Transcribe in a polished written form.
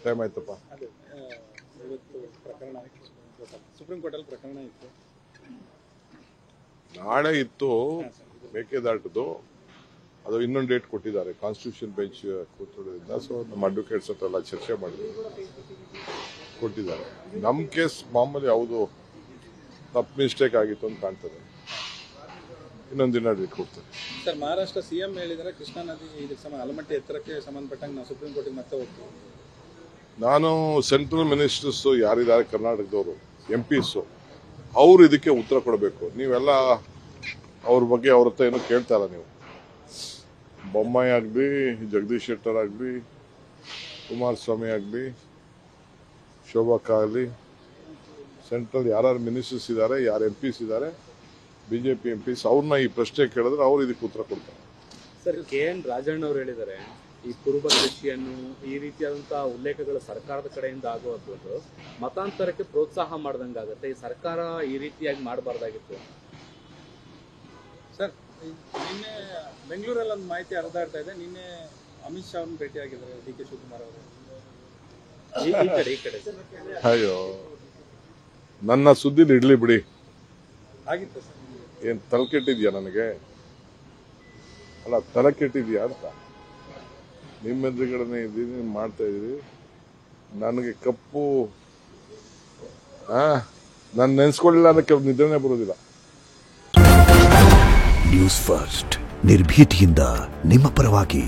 Time ಆಯ್ತಪ್ಪ. ಇವತ್ತು ಪ್ರಕರಣ ಸುಪ್ರೀಂ ಕೋರ್ಟಲ್ಲಿ ಪ್ರಕರಣ ಇತ್ತು, ನಾಳೆ ಇತ್ತು ಮೇಕೆದಾಟದು. ಅದು ಇನ್ನೊಂದು ಡೇಟ್ ಕೊಟ್ಟಿದ್ದಾರೆ ಕಾನ್ಸ್ಟಿಟ್ಯೂಷನ್ ಬೆಂಚ್ ಕೂತ್ಕೊಳ್ಳೋದ್ರಿಂದ. ಸೊ ನಮ್ಮ ಅಡ್ವೊಕೇಟ್ಸ್ ಹತ್ರ ಎಲ್ಲ ಚರ್ಚೆ ಮಾಡಿದ್ರು, ಕೊಟ್ಟಿದ್ದಾರೆ. ನಮ್ಮ ಕೇಸ್ ಮಾಮೂಲಿ ಯಾವುದು ತಪ್ಪು ಮಿಸ್ಟೇಕ್ ಆಗಿತ್ತು ಅಂತ ಕಾಣ್ತದೆ. ಇನ್ನೊಂದು ದಿನ ಡೇಟ್ ಕೊಡ್ತಾರೆ. ಸರ್, ಮಹಾರಾಷ್ಟ್ರ ಸಿಎಂ ಹೇಳಿದರೆ ಕೃಷ್ಣಾ ನದಿ ಇದಕ್ಕೆ ಆಲಮಟ್ಟಿ ಎತ್ತರಕ್ಕೆ ಸಂಬಂಧಪಟ್ಟಂಗೆ ನಾವು ಸುಪ್ರೀಂ ಕೋರ್ಟಿಗೆ ಮತ್ತೆ ಹೋಗ್ತೀವಿ. ನಾನು ಸೆಂಟ್ರಲ್ ಮಿನಿಸ್ಟರ್ಸ್ ಯಾರಿದ್ದಾರೆ ಕರ್ನಾಟಕದವರು, MPs, ಅವರು ಇದಕ್ಕೆ ಉತ್ತರ ಕೊಡಬೇಕು. ನೀವೆಲ್ಲ ಅವ್ರ ಬಗ್ಗೆ ಅವ್ರ ಹತ್ರ ಏನೋ ಕೇಳ್ತಾ ಇಲ್ಲ. ನೀವು ಬೊಮ್ಮಾಯಿ ಆಗಲಿ, ಜಗದೀಶ್ ಶೆಟ್ಟರ್ ಆಗಲಿ, ಕುಮಾರಸ್ವಾಮಿ ಆಗಲಿ, ಶೋಭಾಕ್ ಆಗಲಿ, ಸೆಂಟ್ರಲ್ ಯಾರು ಮಿನಿಸ್ಟರ್ಸ್ ಇದ್ದಾರೆ, ಯಾರು MPs ಇದ್ದಾರೆ, BJP MPs, ಅವ್ರನ್ನ ಈ ಪ್ರಶ್ನೆ ಕೇಳಿದ್ರೆ ಅವ್ರು ಇದಕ್ಕೆ ಉತ್ತರ ಕೊಡ್ತಾರೆ. ಸರ್, KN ರಾಜಣ್ಣ ಅವರು ಹೇಳಿದ್ದಾರೆ, ಈ ಕುರುಬ ಕೃಷಿಯನ್ನು ಈ ರೀತಿಯಾದಂತಹ ಉಲ್ಲೇಖಗಳು ಸರ್ಕಾರದ ಕಡೆಯಿಂದ ಆಗುವಂಥದ್ದು ಮತಾಂತರಕ್ಕೆ ಪ್ರೋತ್ಸಾಹ ಮಾಡ್ದಂಗಾಗತ್ತೆ. ಈ ಸರ್ಕಾರ ಈ ರೀತಿಯಾಗಿ ಮಾಡಬಾರ್ದಾಗಿತ್ತು. ಸರ್, ನಿನ್ನೆ ಬೆಂಗಳೂರಲ್ಲಿ ಒಂದು ಮಾಹಿತಿ ಹರಿದಾಡ್ತಾ ಇದೆ. ನಿನ್ನೆ ಅಮಿತ್ ಶಾ ಅವ್ರನ್ನ ಭೇಟಿಯಾಗಿದ್ದಾರೆ DK ಶಿವಕುಮಾರ್ ಅವರು. ಈ ಕಡೆ ಅಯ್ಯೋ, ನನ್ನ ಸುದ್ದಿಲಿ ಇಡ್ಲಿ ಬಿಡಿ. ಆಗಿತ್ತು ಸರ್. ಏನ್ ತಲೆ ಕೆಟ್ಟಿದ್ಯಾ ನನಗೆ? ಅಲ್ಲ, ತಲೆ ಕೆಟ್ಟಿದ್ಯಾ ಅಂತ. ನಿಮ್ಮ ಎದುರುಗಡೆ ಇದ್ದೀನಿ, ಮಾಡ್ತಾ ಇದೀವಿ. ನನಗೆ ಕಪ್ಪು ನಾನು ನೆನ್ಸ್ಕೊಳ್ಳಿಲ್ಲ ಅನ್ನಕ್ಕೆ ನಿದ್ರೆನೇ ಬರೋದಿಲ್ಲ. ನ್ಯೂಸ್ ಫಸ್ಟ್, ನಿರ್ಭೀತಿಯಿಂದ ನಿಮ್ಮ ಪರವಾಗಿ.